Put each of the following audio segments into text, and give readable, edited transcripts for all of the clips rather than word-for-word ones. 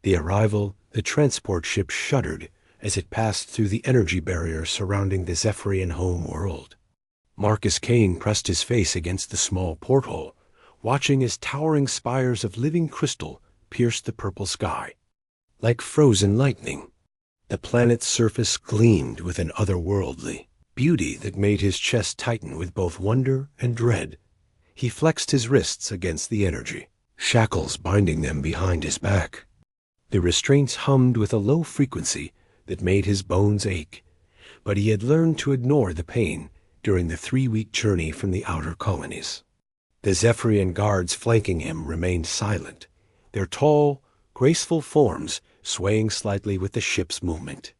The transport ship shuddered as it passed through the energy barrier surrounding the Zephyrian home world. Marcus Kane pressed his face against the small porthole, watching as towering spires of living crystal pierced the purple sky. Like frozen lightning, the planet's surface gleamed with an otherworldly beauty that made his chest tighten with both wonder and dread. He flexed his wrists against the energy, shackles binding them behind his back. The restraints hummed with a low frequency that made his bones ache, but he had learned to ignore the pain during the 3-week journey from the outer colonies. The Zephyrian guards flanking him remained silent, their tall, graceful forms swaying slightly with the ship's movement.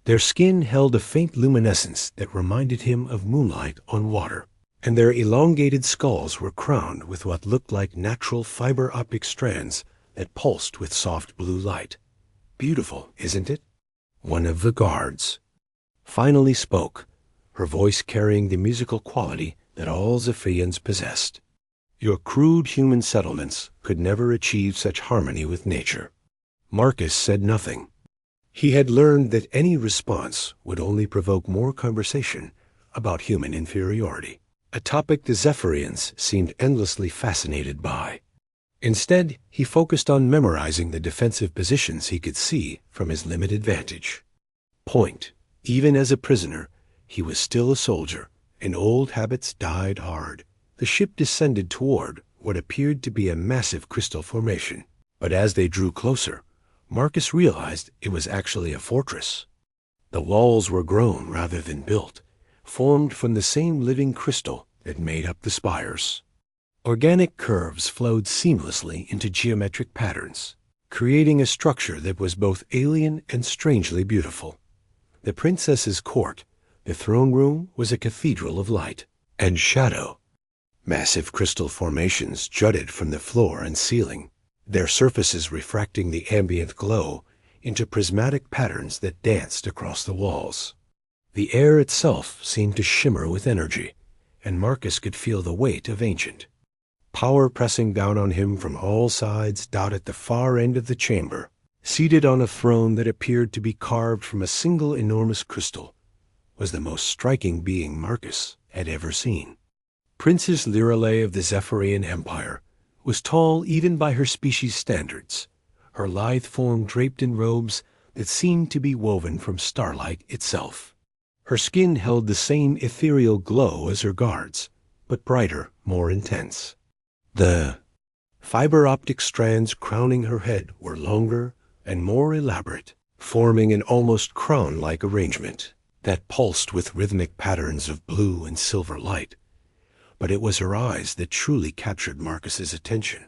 Their skin held a faint luminescence that reminded him of moonlight on water, and their elongated skulls were crowned with what looked like natural fiber-optic strands that pulsed with soft blue light. "Beautiful, isn't it?" One of the guards finally spoke, her voice carrying the musical quality that all Zephyrians possessed. "Your crude human settlements could never achieve such harmony with nature." Marcus said nothing. He had learned that any response would only provoke more conversation about human inferiority, a topic the Zephyrians seemed endlessly fascinated by. Instead, he focused on memorizing the defensive positions he could see from his limited vantage point. Even as a prisoner, he was still a soldier, and old habits died hard. The ship descended toward what appeared to be a massive crystal formation, but as they drew closer, Marcus realized it was actually a fortress. The walls were grown rather than built, formed from the same living crystal that made up the spires. Organic curves flowed seamlessly into geometric patterns, creating a structure that was both alien and strangely beautiful. The princess's court, the throne room, was a cathedral of light and shadow. Massive crystal formations jutted from the floor and ceiling, their surfaces refracting the ambient glow into prismatic patterns that danced across the walls. The air itself seemed to shimmer with energy, and Marcus could feel the weight of ancient power pressing down on him from all sides. At the far end of the chamber, seated on a throne that appeared to be carved from a single enormous crystal, was the most striking being Marcus had ever seen. Princess Lirelei of the Zephyrian Empire was tall even by her species' standards, her lithe form draped in robes that seemed to be woven from starlight itself. Her skin held the same ethereal glow as her guards, but brighter, more intense. The fiber-optic strands crowning her head were longer and more elaborate, forming an almost crown-like arrangement that pulsed with rhythmic patterns of blue and silver light. But it was her eyes that truly captured Marcus's attention.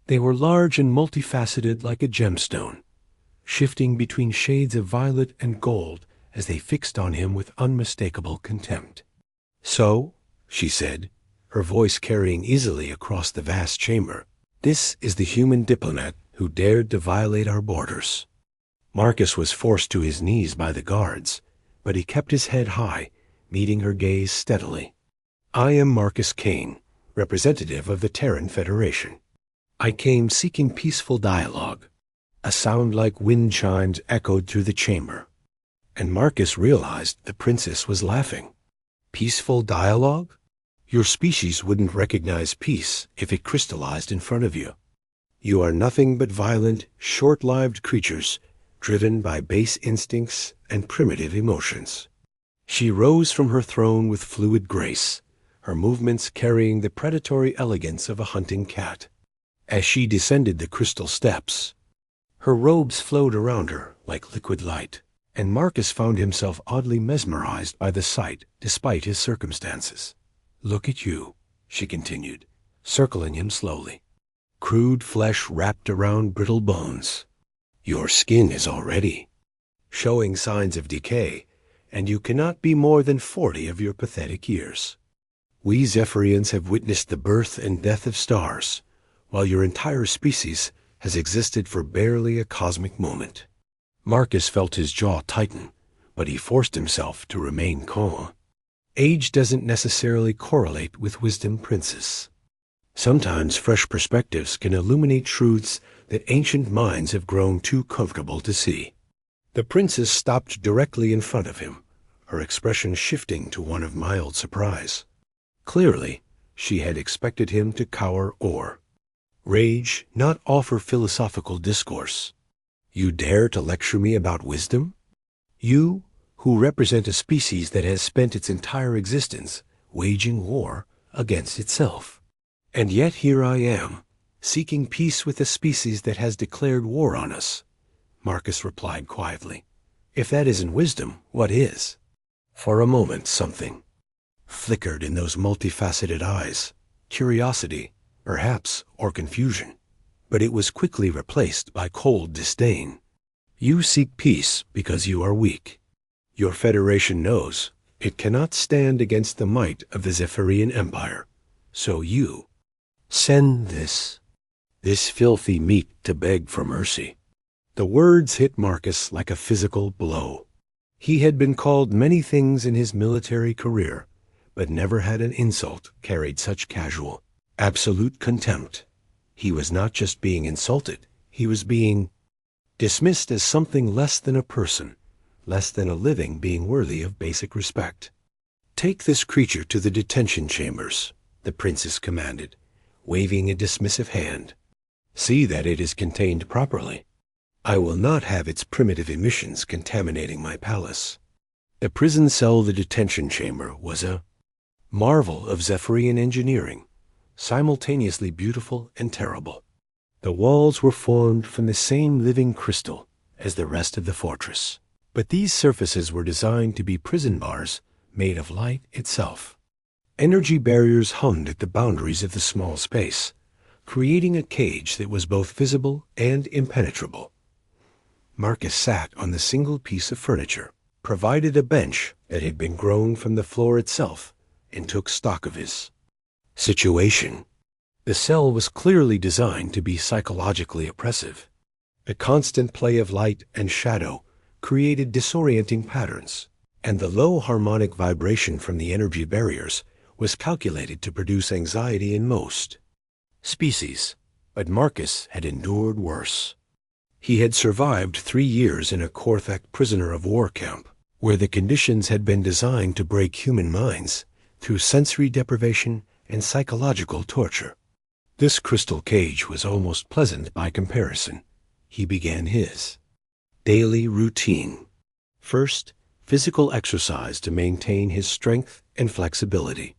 They were large and multifaceted like a gemstone, shifting between shades of violet and gold as they fixed on him with unmistakable contempt. "So," she said, her voice carrying easily across the vast chamber, "this is the human diplomat who dared to violate our borders." Marcus was forced to his knees by the guards, but he kept his head high, meeting her gaze steadily. "I am Marcus Kane, representative of the Terran Federation. I came seeking peaceful dialogue." A sound like wind chimes echoed through the chamber, and Marcus realized the princess was laughing. "Peaceful dialogue? Your species wouldn't recognize peace if it crystallized in front of you. You are nothing but violent, short-lived creatures driven by base instincts and primitive emotions." She rose from her throne with fluid grace, her movements carrying the predatory elegance of a hunting cat. As she descended the crystal steps, her robes flowed around her like liquid light, and Marcus found himself oddly mesmerized by the sight despite his circumstances. "Look at you," she continued, circling him slowly. "Crude flesh wrapped around brittle bones. Your skin is already showing signs of decay, and you cannot be more than 40 of your pathetic years. We Zephyrians have witnessed the birth and death of stars, while your entire species has existed for barely a cosmic moment." Marcus felt his jaw tighten, but he forced himself to remain calm. Age doesn't necessarily correlate with wisdom, princess. Sometimes fresh perspectives can illuminate truths that ancient minds have grown too comfortable to see. The princess stopped directly in front of him, her expression shifting to one of mild surprise. Clearly, she had expected him to cower or rage, not offer philosophical discourse. "You dare to lecture me about wisdom? You, who represent a species that has spent its entire existence waging war against itself. And yet here I am, seeking peace with a species that has declared war on us," Marcus replied quietly. "If that isn't wisdom, what is?" For a moment something flickered in those multifaceted eyes, curiosity, perhaps, or confusion, but it was quickly replaced by cold disdain. "You seek peace because you are weak. Your Federation knows it cannot stand against the might of the Zephyrian Empire, so you send this filthy meat to beg for mercy." The words hit Marcus like a physical blow. He had been called many things in his military career, but never had an insult carried such casual, absolute contempt. He was not just being insulted, he was being dismissed as something less than a person, less than a living being worthy of basic respect. "Take this creature to the detention chambers," the princess commanded, waving a dismissive hand. "See that it is contained properly. I will not have its primitive emissions contaminating my palace." The prison cell, the detention chamber, was a marvel of Zephyrian engineering, simultaneously beautiful and terrible. The walls were formed from the same living crystal as the rest of the fortress, but these surfaces were designed to be prison bars made of light itself. Energy barriers hummed at the boundaries of the small space, creating a cage that was both visible and impenetrable. Marcus sat on the single piece of furniture, provided a bench that had been grown from the floor itself, and took stock of his situation. The cell was clearly designed to be psychologically oppressive. A constant play of light and shadow created disorienting patterns, and the low harmonic vibration from the energy barriers was calculated to produce anxiety in most species. But Marcus had endured worse. He had survived 3 years in a Korthak prisoner of war camp, where the conditions had been designed to break human minds through sensory deprivation and psychological torture. This crystal cage was almost pleasant by comparison. He began his daily routine. First, physical exercise to maintain his strength and flexibility.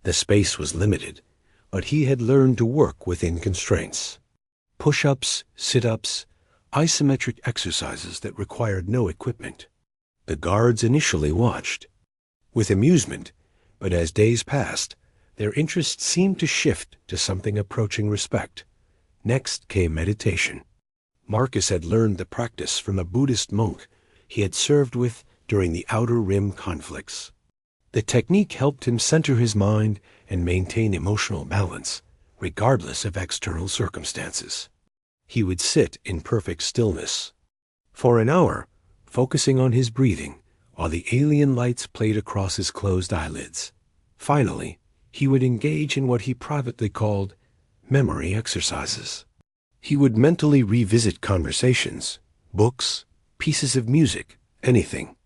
The space was limited, but he had learned to work within constraints. Push-ups, sit-ups, isometric exercises that required no equipment. The guards initially watched with amusement, but as days passed, their interest seemed to shift to something approaching respect. Next came meditation. Marcus had learned the practice from a Buddhist monk he had served with during the Outer Rim conflicts. The technique helped him center his mind and maintain emotional balance, regardless of external circumstances. He would sit in perfect stillness for an hour, focusing on his breathing, while the alien lights played across his closed eyelids. Finally, he would engage in what he privately called memory exercises. He would mentally revisit conversations, books, pieces of music, anything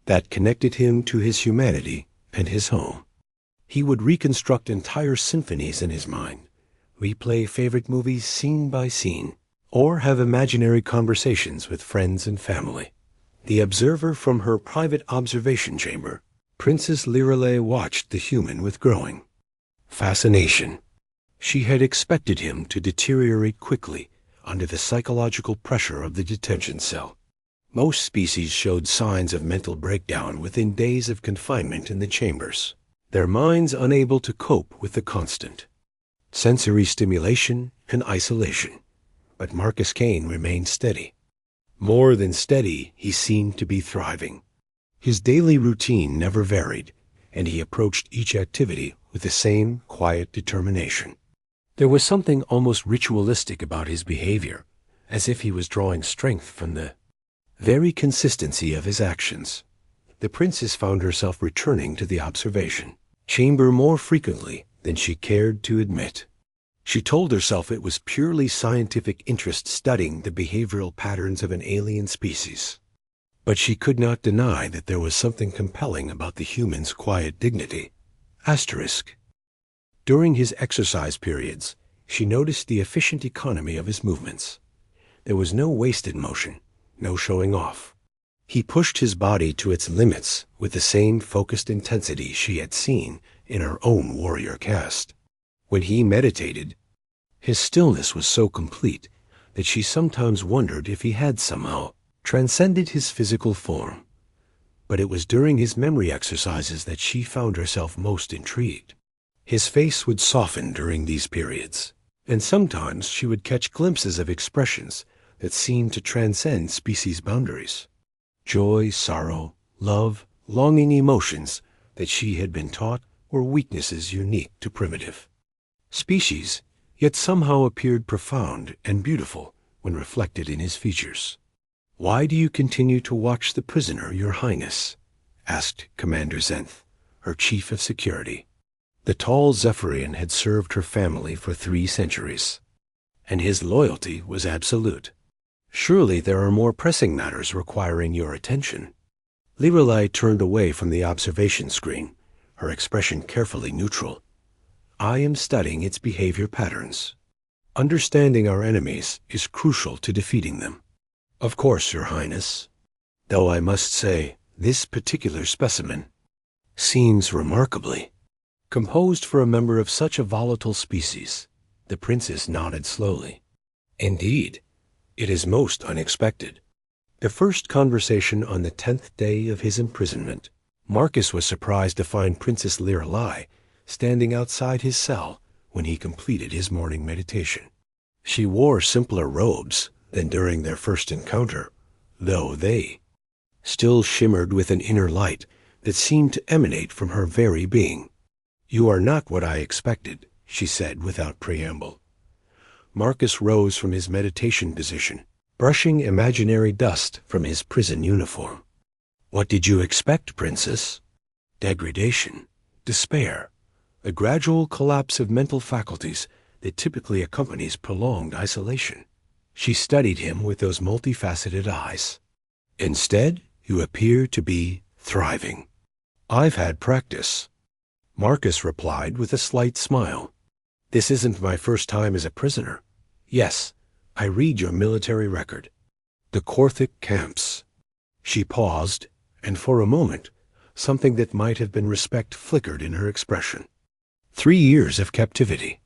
that connected him to his humanity and his home. He would reconstruct entire symphonies in his mind, replay favorite movies scene by scene, or have imaginary conversations with friends and family. The observer from her private observation chamber, Princess Lirale, watched the human with growing fascination. She had expected him to deteriorate quickly under the psychological pressure of the detention cell. Most species showed signs of mental breakdown within days of confinement in the chambers, their minds unable to cope with the constant sensory stimulation and isolation. But Marcus Kane remained steady. More than steady, he seemed to be thriving. His daily routine never varied, and he approached each activity with the same quiet determination. There was something almost ritualistic about his behavior, as if he was drawing strength from the very consistency of his actions. The princess found herself returning to the observation chamber more frequently than she cared to admit. She told herself it was purely scientific interest studying the behavioral patterns of an alien species. But she could not deny that there was something compelling about the human's quiet dignity. Asterisk. During his exercise periods, she noticed the efficient economy of his movements. There was no wasted motion, no showing off. He pushed his body to its limits with the same focused intensity she had seen in her own warrior caste. When he meditated, his stillness was so complete that she sometimes wondered if he had somehow transcended his physical form. But it was during his memory exercises that she found herself most intrigued. His face would soften during these periods, and sometimes she would catch glimpses of expressions that seemed to transcend species boundaries. Joy, sorrow, love, longing emotions that she had been taught were weaknesses unique to primitive species, yet somehow appeared profound and beautiful when reflected in his features. "Why do you continue to watch the prisoner, Your Highness?" asked Commander Zenth, her chief of security. The tall Zephyrian had served her family for 3 centuries, and his loyalty was absolute. "Surely there are more pressing matters requiring your attention." Lirelai turned away from the observation screen, her expression carefully neutral. "I am studying its behavior patterns. Understanding our enemies is crucial to defeating them." "Of course, Your Highness. Though I must say, this particular specimen seems remarkably composed for a member of such a volatile species." The princess nodded slowly. "Indeed, it is most unexpected." The first conversation on the 10th day of his imprisonment, Marcus was surprised to find Princess Lirelai standing outside his cell when he completed his morning meditation. She wore simpler robes than during their first encounter, though they still shimmered with an inner light that seemed to emanate from her very being. "You are not what I expected," she said without preamble. Marcus rose from his meditation position, brushing imaginary dust from his prison uniform. "What did you expect, Princess?" "Degradation, despair, the gradual collapse of mental faculties that typically accompanies prolonged isolation." She studied him with those multifaceted eyes. "Instead, you appear to be thriving." "I've had practice," Marcus replied with a slight smile. "This isn't my first time as a prisoner. Yes, I read your military record. The Korthic camps." She paused, and for a moment, something that might have been respect flickered in her expression. 3 years of captivity.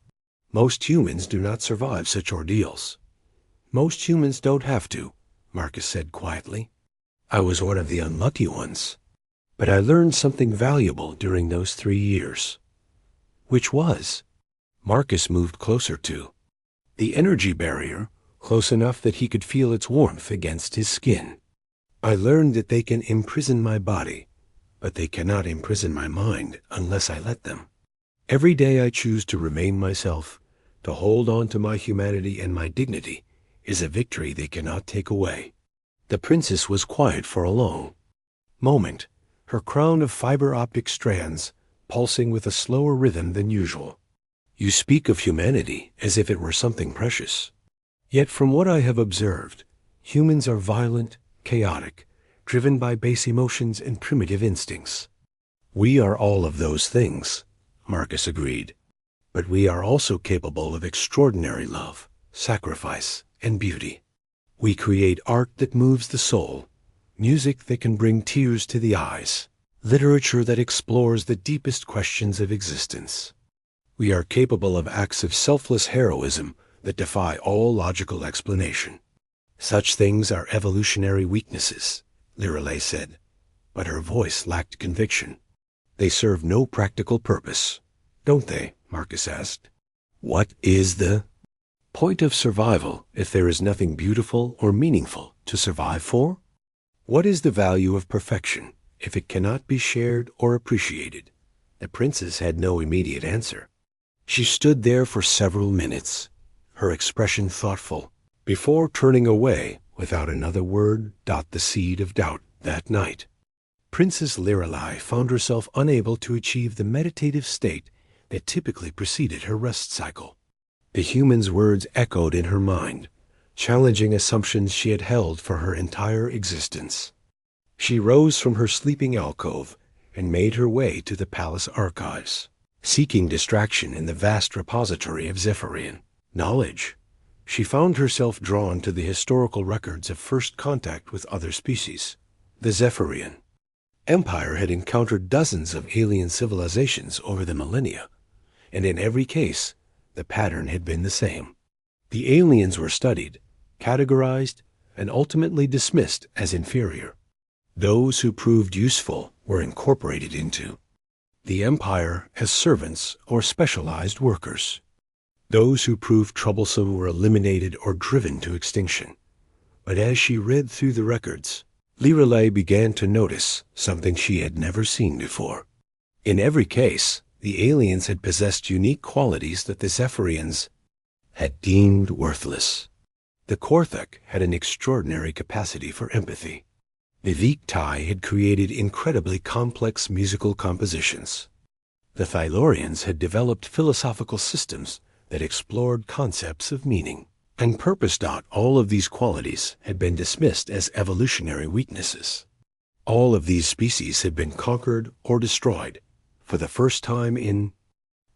Most humans do not survive such ordeals. "Most humans don't have to," Marcus said quietly. "I was one of the unlucky ones. But I learned something valuable during those 3 years." "Which was?" Marcus moved closer to the energy barrier, close enough that he could feel its warmth against his skin. "I learned that they can imprison my body, but they cannot imprison my mind unless I let them. Every day I choose to remain myself, to hold on to my humanity and my dignity, is a victory they cannot take away." The princess was quiet for a long moment, her crown of fiber optic strands pulsing with a slower rhythm than usual. "You speak of humanity as if it were something precious. Yet from what I have observed, humans are violent, chaotic, driven by base emotions and primitive instincts." "We are all of those things," Marcus agreed. "But we are also capable of extraordinary love, sacrifice, and beauty. We create art that moves the soul, music that can bring tears to the eyes, literature that explores the deepest questions of existence. We are capable of acts of selfless heroism that defy all logical explanation. Such things are evolutionary weaknesses," Lirelai said, but her voice lacked conviction. "They serve no practical purpose, don't they?" Marcus asked. "What is the point of survival if there is nothing beautiful or meaningful to survive for? What is the value of perfection if it cannot be shared or appreciated?" The princess had no immediate answer. She stood there for several minutes, her expression thoughtful, before turning away without another word. The seed of doubt that night. Princess Lirelai found herself unable to achieve the meditative state that typically preceded her rest cycle. The human's words echoed in her mind, challenging assumptions she had held for her entire existence. She rose from her sleeping alcove and made her way to the palace archives, seeking distraction in the vast repository of Zephyrian knowledge. She found herself drawn to the historical records of first contact with other species. The Zephyrian Empire had encountered dozens of alien civilizations over the millennia, and in every case, the pattern had been the same. The aliens were studied, categorized, and ultimately dismissed as inferior. Those who proved useful were incorporated into the Empire as servants or specialized workers. Those who proved troublesome were eliminated or driven to extinction. But as she read through the records, Lirelei began to notice something she had never seen before. In every case, the aliens had possessed unique qualities that the Zephyrians had deemed worthless. The Korthak had an extraordinary capacity for empathy. The Viktai had created incredibly complex musical compositions. The Thylorians had developed philosophical systems that explored concepts of meaning and purpose. All of these qualities had been dismissed as evolutionary weaknesses. All of these species had been conquered or destroyed for the first time in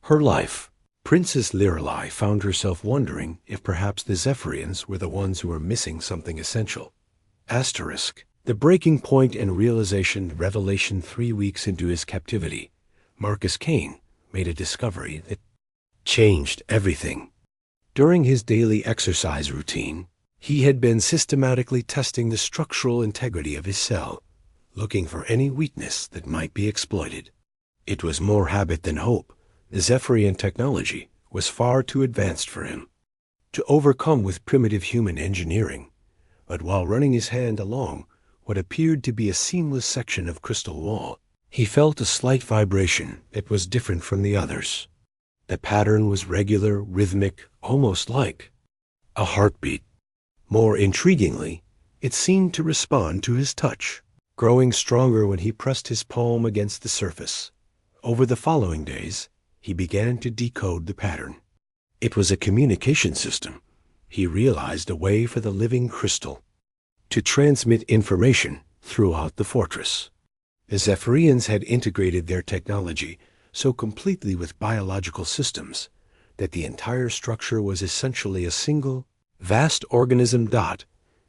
her life. Princess Lirelei found herself wondering if perhaps the Zephyrians were the ones who were missing something essential. The breaking point and revelation 3 weeks into his captivity, Marcus Kane made a discovery that changed everything. During his daily exercise routine, he had been systematically testing the structural integrity of his cell, looking for any weakness that might be exploited. It was more habit than hope. The Zephyrian technology was far too advanced for him to overcome with primitive human engineering. But while running his hand along what appeared to be a seamless section of crystal wall, he felt a slight vibration that was different from the others. The pattern was regular, rhythmic, almost like a heartbeat. More intriguingly, it seemed to respond to his touch, growing stronger when he pressed his palm against the surface. Over the following days, he began to decode the pattern. It was a communication system. He realized a way for the living crystal to transmit information throughout the fortress. The Zephyrians had integrated their technology so completely with biological systems that the entire structure was essentially a single, vast organism.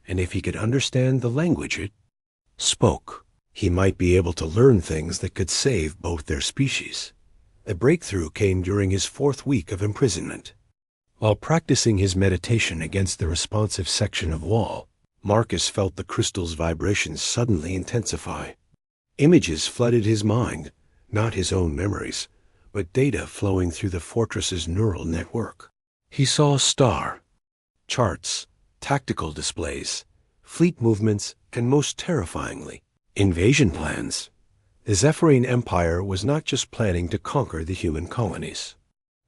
And if he could understand the language it spoke, he might be able to learn things that could save both their species. The breakthrough came during his 4th week of imprisonment. While practicing his meditation against the responsive section of wall, Marcus felt the crystal's vibrations suddenly intensify. Images flooded his mind, not his own memories, but data flowing through the fortress's neural network. He saw a star, charts, tactical displays, fleet movements, and most terrifyingly, invasion plans. The Zephyrian Empire was not just planning to conquer the human colonies.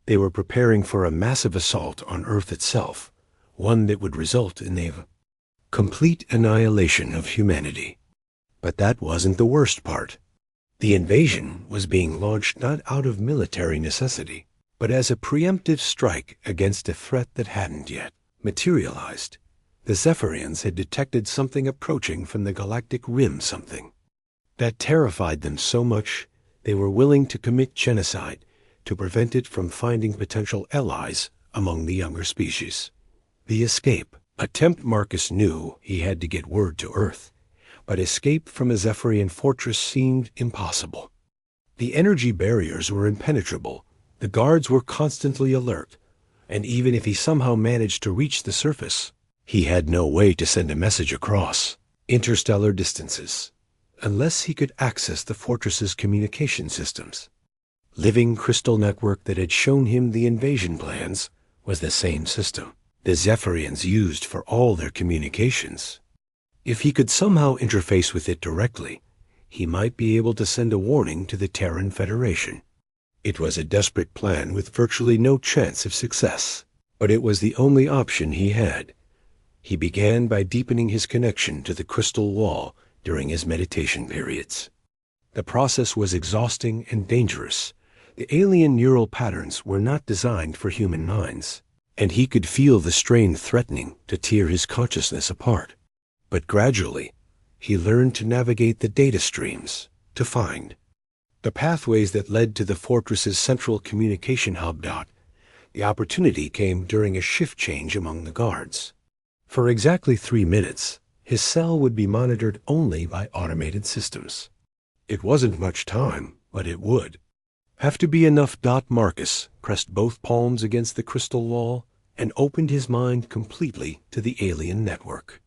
They were preparing for a massive assault on Earth itself, one that would result in the complete annihilation of humanity. But that wasn't the worst part. The invasion was being launched not out of military necessity, but as a preemptive strike against a threat that hadn't yet materialized. The Zephyrians had detected something approaching from the galactic rim, something that terrified them so much they were willing to commit genocide to prevent it from finding potential allies among the younger species. The escape attempt. Marcus knew he had to get word to Earth, but escape from a Zephyrian fortress seemed impossible. The energy barriers were impenetrable, the guards were constantly alert, and even if he somehow managed to reach the surface, he had no way to send a message across interstellar distances, unless he could access the fortress's communication systems. Living crystal network that had shown him the invasion plans was the same system the Zephyrians used for all their communications. If he could somehow interface with it directly, he might be able to send a warning to the Terran Federation. It was a desperate plan with virtually no chance of success, but it was the only option he had. He began by deepening his connection to the crystal wall during his meditation periods. The process was exhausting and dangerous. The alien neural patterns were not designed for human minds, and he could feel the strain threatening to tear his consciousness apart. But gradually, he learned to navigate the data streams, to find the pathways that led to the fortress's central communication hub. The opportunity came during a shift change among the guards. For exactly 3 minutes, his cell would be monitored only by automated systems. It wasn't much time, but it would have to be enough. Marcus pressed both palms against the crystal wall and opened his mind completely to the alien network.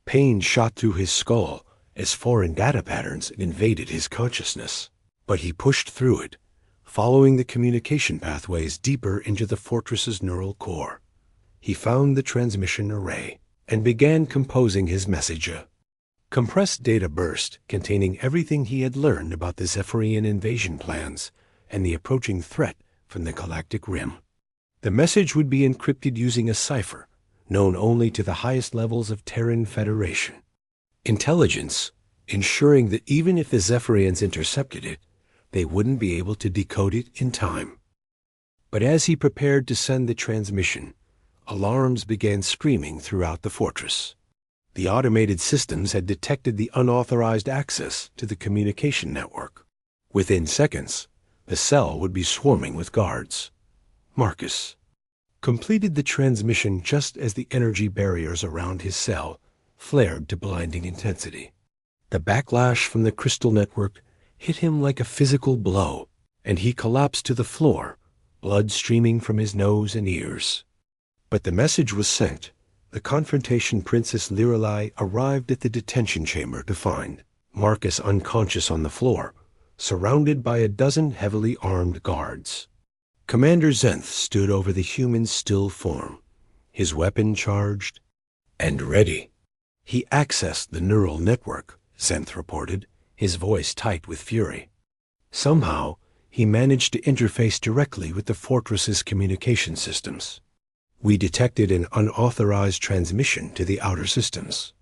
Pain shot through his skull as foreign data patterns invaded his consciousness, but he pushed through it, following the communication pathways deeper into the fortress's neural core. He found the transmission array and began composing his message. A compressed data burst containing everything he had learned about the Zephyrian invasion plans and the approaching threat from the Galactic Rim. The message would be encrypted using a cipher known only to the highest levels of Terran Federation intelligence, ensuring that even if the Zephyrians intercepted it, they wouldn't be able to decode it in time. But as he prepared to send the transmission, alarms began screaming throughout the fortress. The automated systems had detected the unauthorized access to the communication network. Within seconds, the cell would be swarming with guards. Marcus completed the transmission just as the energy barriers around his cell flared to blinding intensity. The backlash from the crystal network hit him like a physical blow, and he collapsed to the floor, blood streaming from his nose and ears. But the message was sent. The confrontation Princess Lirelai arrived at the detention chamber to find Marcus unconscious on the floor, surrounded by a dozen heavily armed guards. Commander Zenth stood over the human's still form, his weapon charged and ready. He accessed the neural network, Zenth reported, his voice tight with fury. Somehow, he managed to interface directly with the fortress's communication systems. We detected an unauthorized transmission to the outer systems.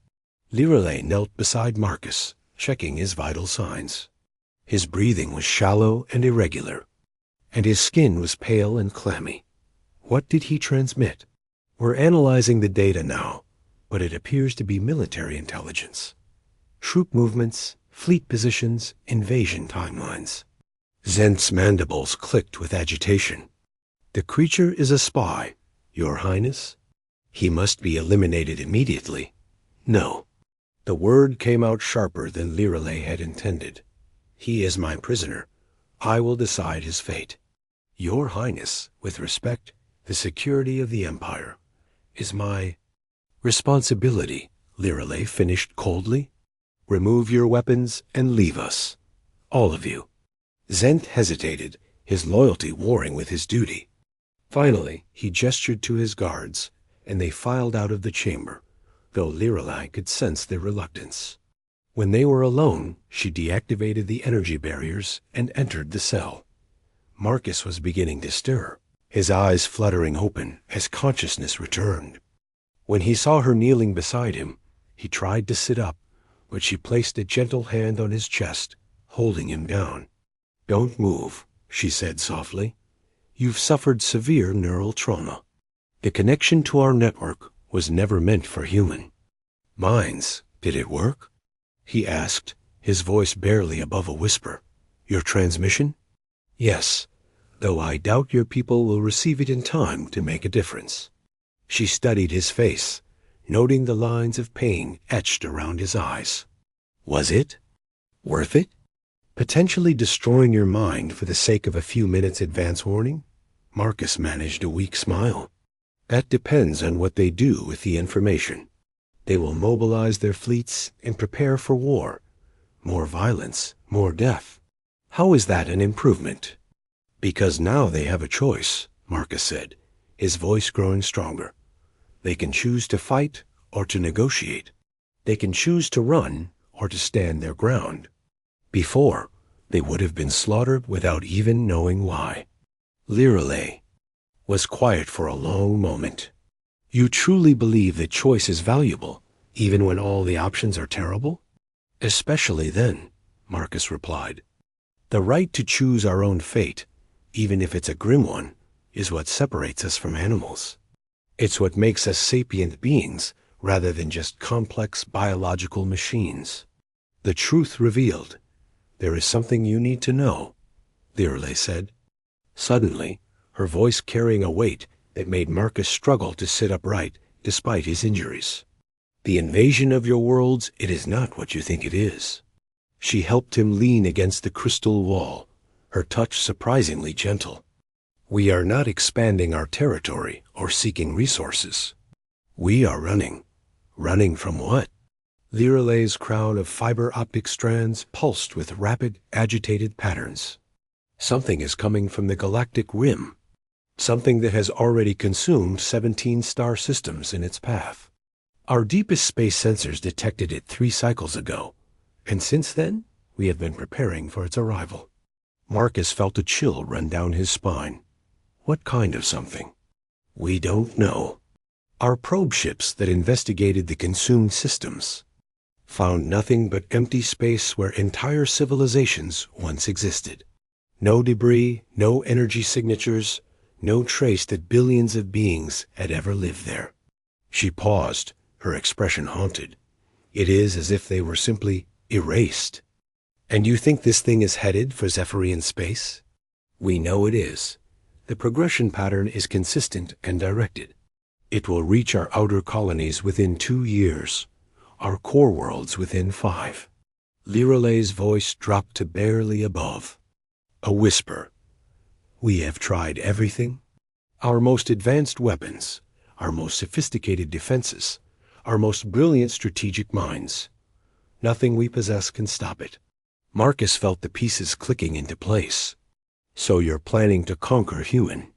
Lirelai knelt beside Marcus, checking his vital signs. His breathing was shallow and irregular, and his skin was pale and clammy. What did he transmit? We're analyzing the data now, but it appears to be military intelligence. Troop movements, fleet positions, invasion timelines. Zenth's mandibles clicked with agitation. The creature is a spy, Your Highness. He must be eliminated immediately. No. The word came out sharper than Lirelai had intended. He is my prisoner. I will decide his fate. Your Highness, with respect, the security of the Empire is my responsibility, Lirelai finished coldly. Remove your weapons and leave us. All of you. Zenth hesitated, his loyalty warring with his duty. Finally, he gestured to his guards, and they filed out of the chamber, though Lirelai could sense their reluctance. When they were alone, she deactivated the energy barriers and entered the cell. Marcus was beginning to stir, his eyes fluttering open as consciousness returned. When he saw her kneeling beside him, he tried to sit up, but she placed a gentle hand on his chest, holding him down. Don't move, she said softly. You've suffered severe neural trauma. The connection to our network was never meant for human minds. Did it work? He asked, his voice barely above a whisper. Your transmission? Yes, though I doubt your people will receive it in time to make a difference. She studied his face, noting the lines of pain etched around his eyes. Was it worth it? Potentially destroying your mind for the sake of a few minutes advance warning? Marcus managed a weak smile. That depends on what they do with the information. They will mobilize their fleets and prepare for war. More violence, more death. How is that an improvement? Because now they have a choice, Marcus said, his voice growing stronger. They can choose to fight or to negotiate. They can choose to run or to stand their ground. Before, they would have been slaughtered without even knowing why. Lirelai was quiet for a long moment. You truly believe that choice is valuable, even when all the options are terrible? Especially then, Marcus replied. The right to choose our own fate, even if it's a grim one, is what separates us from animals. It's what makes us sapient beings rather than just complex biological machines. The truth revealed. There is something you need to know, Lirelei said. Suddenly, her voice carrying a weight that made Marcus struggle to sit upright despite his injuries. The invasion of your worlds, it is not what you think it is. She helped him lean against the crystal wall, her touch surprisingly gentle. We are not expanding our territory or seeking resources. We are running. Running from what? Lirelei's crown of fiber optic strands pulsed with rapid, agitated patterns. Something is coming from the galactic rim. Something that has already consumed 17 star systems in its path. Our deepest space sensors detected it 3 cycles ago, and since then, we have been preparing for its arrival. Marcus felt a chill run down his spine. What kind of something? We don't know. Our probe ships that investigated the consumed systems found nothing but empty space where entire civilizations once existed. No debris, no energy signatures, no trace that billions of beings had ever lived there. She paused, her expression haunted. It is as if they were simply erased. And you think this thing is headed for Zephyrian space? We know it is. The progression pattern is consistent and directed. It will reach our outer colonies within 2 years, our core worlds within 5. Lirelei's voice dropped to barely above. A whisper. We have tried everything. Our most advanced weapons, our most sophisticated defenses, our most brilliant strategic minds. Nothing we possess can stop it. Marcus felt the pieces clicking into place. So you're planning to conquer human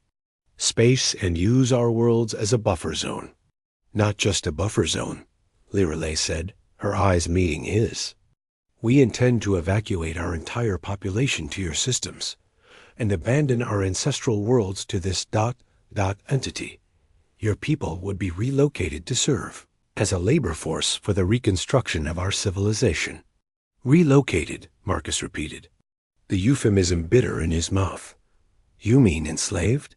space and use our worlds as a buffer zone. Not just a buffer zone, Lirelei said, her eyes meeting his. We intend to evacuate our entire population to your systems and abandon our ancestral worlds to this ... entity. Your people would be relocated to serve as a labor force for the reconstruction of our civilization. Relocated, Marcus repeated, the euphemism bitter in his mouth. You mean enslaved?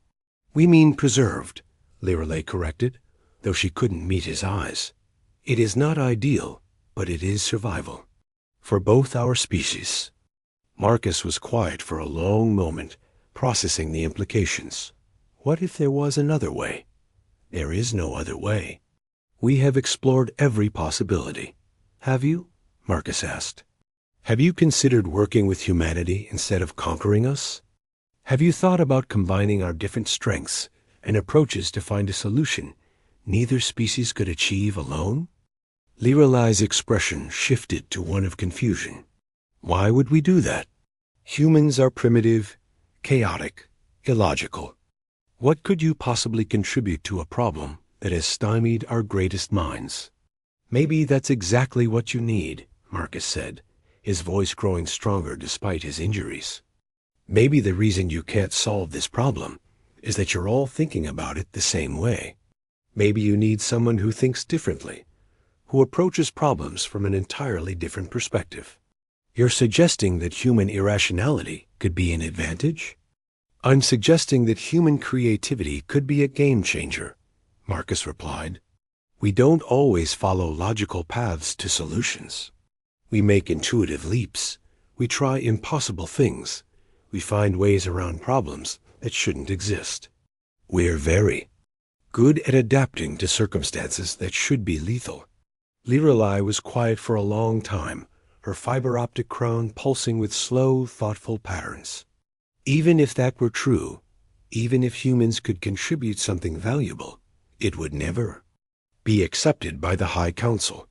We mean preserved, Lirelei corrected, though she couldn't meet his eyes. It is not ideal, but it is survival. For both our species. Marcus was quiet for a long moment, processing the implications. What if there was another way? There is no other way. We have explored every possibility. Have you? Marcus asked. Have you considered working with humanity instead of conquering us? Have you thought about combining our different strengths and approaches to find a solution neither species could achieve alone? Lirelei's expression shifted to one of confusion. Why would we do that? Humans are primitive, chaotic, illogical. What could you possibly contribute to a problem that has stymied our greatest minds? Maybe that's exactly what you need, Marcus said, his voice growing stronger despite his injuries. Maybe the reason you can't solve this problem is that you're all thinking about it the same way. Maybe you need someone who thinks differently, who approaches problems from an entirely different perspective. You're suggesting that human irrationality could be an advantage? I'm suggesting that human creativity could be a game changer, Marcus replied. We don't always follow logical paths to solutions. We make intuitive leaps. We try impossible things. We find ways around problems that shouldn't exist. We're very good at adapting to circumstances that should be lethal. Lirelei was quiet for a long time, her fiber optic crown pulsing with slow, thoughtful patterns. Even if that were true, even if humans could contribute something valuable, it would never be accepted by the High Council.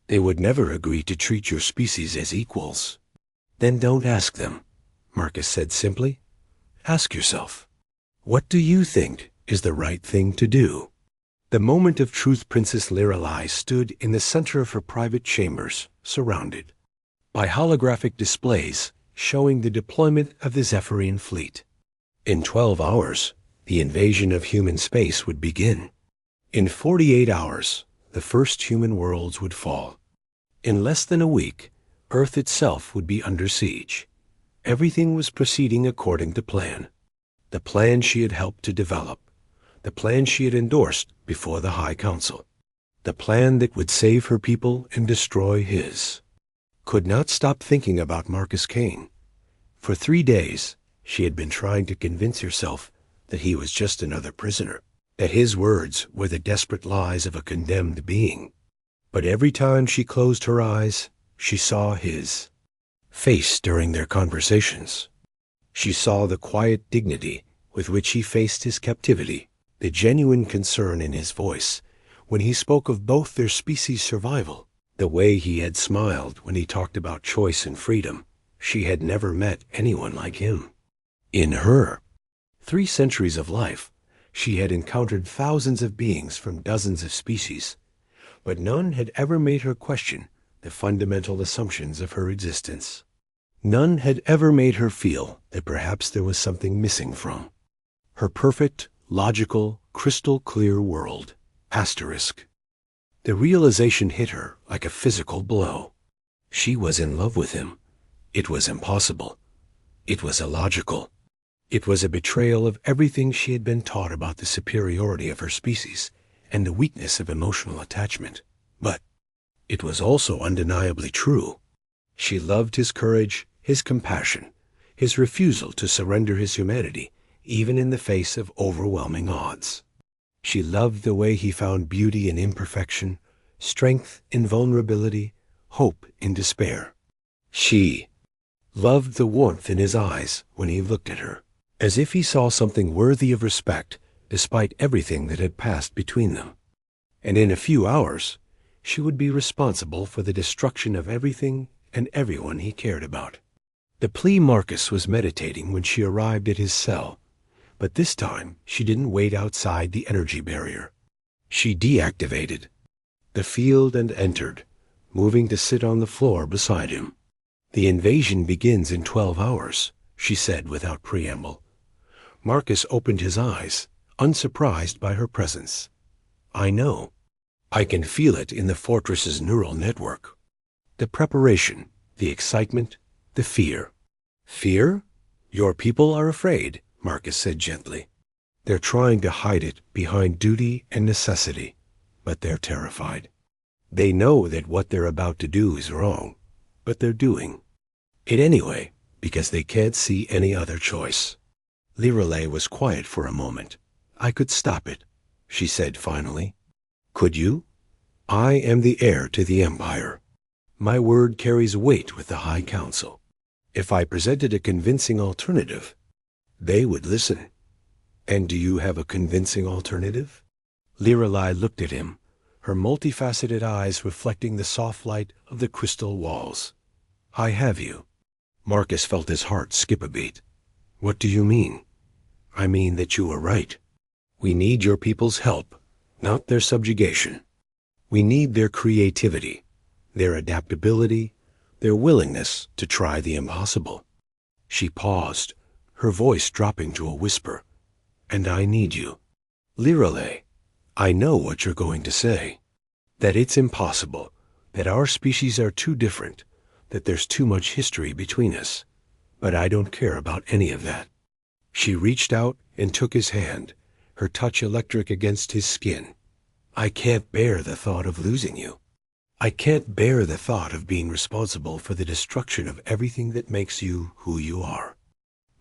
They would never agree to treat your species as equals. Then don't ask them, Marcus said simply. Ask yourself, what do you think is the right thing to do? The moment of truth, Princess Lirelei stood in the center of her private chambers, surrounded by holographic displays showing the deployment of the Zephyrian fleet. In 12 hours, the invasion of human space would begin. In 48 hours, the first human worlds would fall. In less than a week, Earth itself would be under siege. Everything was proceeding according to plan. The plan she had helped to develop. the plan she had endorsed before the High Council, the plan that would save her people and destroy his. Could not stop thinking about Marcus Kane. For 3 days, she had been trying to convince herself that he was just another prisoner, that his words were the desperate lies of a condemned being. But every time she closed her eyes, she saw his face during their conversations. She saw the quiet dignity with which he faced his captivity, the genuine concern in his voice when he spoke of both their species' survival, the way he had smiled when he talked about choice and freedom. She had never met anyone like him. In her 3 centuries of life, she had encountered thousands of beings from dozens of species, but none had ever made her question the fundamental assumptions of her existence. None had ever made her feel that perhaps there was something missing from her perfect, logical, crystal-clear world. Asterisk. The realization hit her like a physical blow. She was in love with him. It was impossible. It was illogical. It was a betrayal of everything she had been taught about the superiority of her species and the weakness of emotional attachment. But it was also undeniably true. She loved his courage, his compassion, his refusal to surrender his humanity, even in the face of overwhelming odds. She loved the way he found beauty in imperfection, strength in vulnerability, hope in despair. She loved the warmth in his eyes when he looked at her, as if he saw something worthy of respect despite everything that had passed between them. And in a few hours, she would be responsible for the destruction of everything and everyone he cared about. The plea Marcus was meditating when she arrived at his cell, but this time she didn't wait outside the energy barrier. She deactivated the field and entered, moving to sit on the floor beside him. "The invasion begins in 12 hours, she said without preamble. Marcus opened his eyes, unsurprised by her presence. "I know. I can feel it in the fortress's neural network. The preparation, the excitement, the fear." "Fear? Your people are afraid," Marcus said gently. "They're trying to hide it behind duty and necessity, but they're terrified. They know that what they're about to do is wrong, but they're doing it anyway because they can't see any other choice." Lirelei was quiet for a moment. "I could stop it," she said finally. "Could you? I am the heir to the Empire. My word carries weight with the High Council. If I presented a convincing alternative, they would listen. And do you have a convincing alternative?" Lirelei looked at him, her multifaceted eyes reflecting the soft light of the crystal walls. "I have you." Marcus felt his heart skip a beat. "What do you mean?" "I mean that you are right. We need your people's help, not their subjugation. We need their creativity, their adaptability, their willingness to try the impossible." She paused, her voice dropping to a whisper. "And I need you. Lirelei, I know what you're going to say. That it's impossible, that our species are too different, that there's too much history between us. But I don't care about any of that." She reached out and took his hand, her touch electric against his skin. "I can't bear the thought of losing you. I can't bear the thought of being responsible for the destruction of everything that makes you who you are."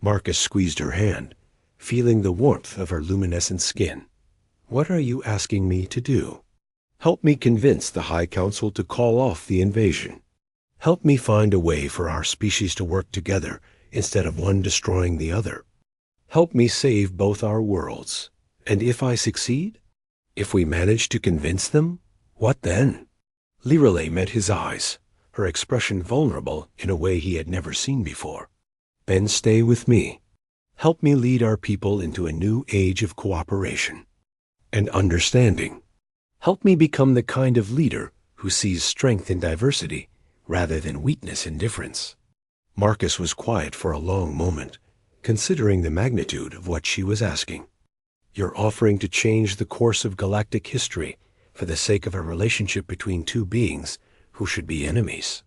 Marcus squeezed her hand, feeling the warmth of her luminescent skin. "What are you asking me to do?" "Help me convince the High Council to call off the invasion. Help me find a way for our species to work together instead of one destroying the other. Help me save both our worlds. And if I succeed? If we manage to convince them? What then?" Lirelei met his eyes, her expression vulnerable in a way he had never seen before. "Then stay with me. Help me lead our people into a new age of cooperation and understanding. Help me become the kind of leader who sees strength in diversity rather than weakness in difference." Marcus was quiet for a long moment, considering the magnitude of what she was asking. "You're offering to change the course of galactic history for the sake of a relationship between two beings who should be enemies."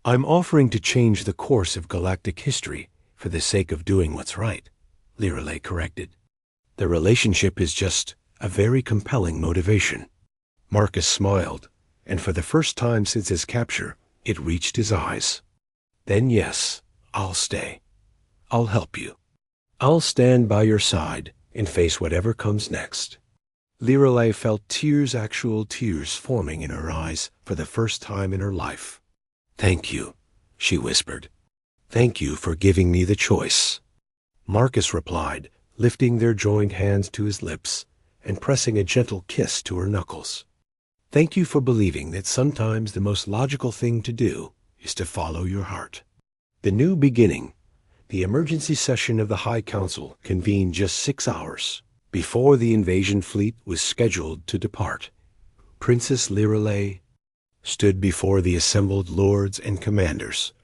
"I'm offering to change the course of galactic history for the sake of doing what's right," Lirelei corrected. "The relationship is just a very compelling motivation. Marcus smiled, and for the first time since his capture, it reached his eyes. Then yes, I'll stay. I'll help you. I'll stand by your side and face whatever comes next. Lirelei felt actual tears forming in her eyes for the first time in her life. Thank you, she whispered. Thank you for giving me the choice. Marcus replied, lifting their joined hands to his lips and pressing a gentle kiss to her knuckles. Thank you for believing that sometimes the most logical thing to do is to follow your heart. The new beginning. The emergency session of the High Council convened just 6 hours before the invasion fleet was scheduled to depart. Princess Lirelei stood before the assembled lords and commanders,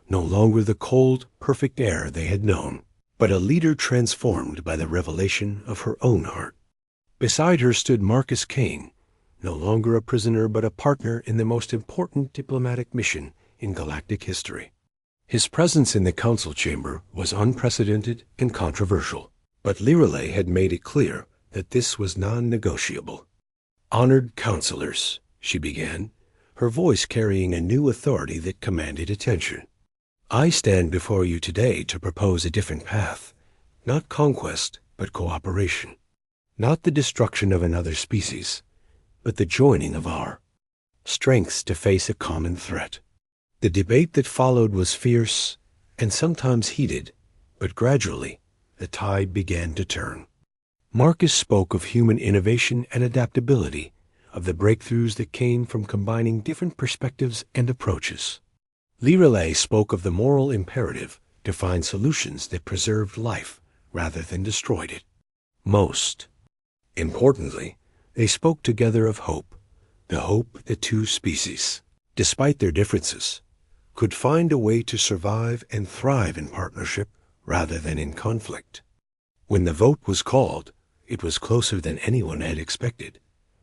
no longer the cold, perfect heir they had known, but a leader transformed by the revelation of her own heart. Beside her stood Marcus Kane, no longer a prisoner but a partner in the most important diplomatic mission in galactic history. His presence in the council chamber was unprecedented and controversial, but Lirelei had made it clear that this was non-negotiable. Honored counselors, she began, her voice carrying a new authority that commanded attention. I stand before you today to propose a different path, not conquest, but cooperation. Not the destruction of another species, but the joining of our strengths to face a common threat. The debate that followed was fierce and sometimes heated, but gradually the tide began to turn. Marcus spoke of human innovation and adaptability, of the breakthroughs that came from combining different perspectives and approaches. Lirelei spoke of the moral imperative to find solutions that preserved life rather than destroyed it. Most importantly, they spoke together of hope, the hope that two species, despite their differences, could find a way to survive and thrive in partnership rather than in conflict. When the vote was called, it was closer than anyone had expected,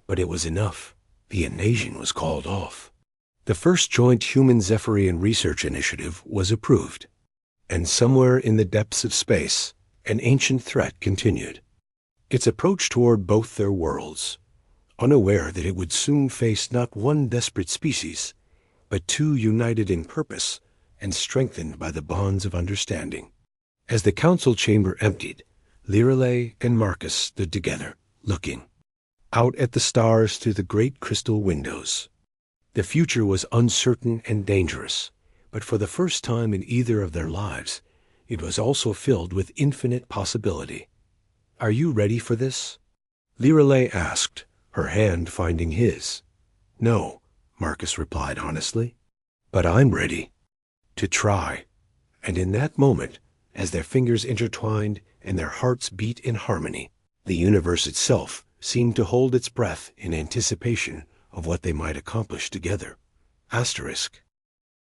but it was enough. The invasion was called off. The first joint human Zephyrian research initiative was approved, and somewhere in the depths of space, an ancient threat continued. Its approach toward both their worlds, unaware that it would soon face not one desperate species, but two united in purpose and strengthened by the bonds of understanding. As the council chamber emptied, Lirelei and Marcus stood together, looking out at the stars through the great crystal windows. The future was uncertain and dangerous, but for the first time in either of their lives, it was also filled with infinite possibility. Are you ready for this? Lirelei asked, her hand finding his. No, Marcus replied honestly, but I'm ready to try. And in that moment, as their fingers intertwined and their hearts beat in harmony, the universe itself seemed to hold its breath in anticipation of what they might accomplish together. Asterisk.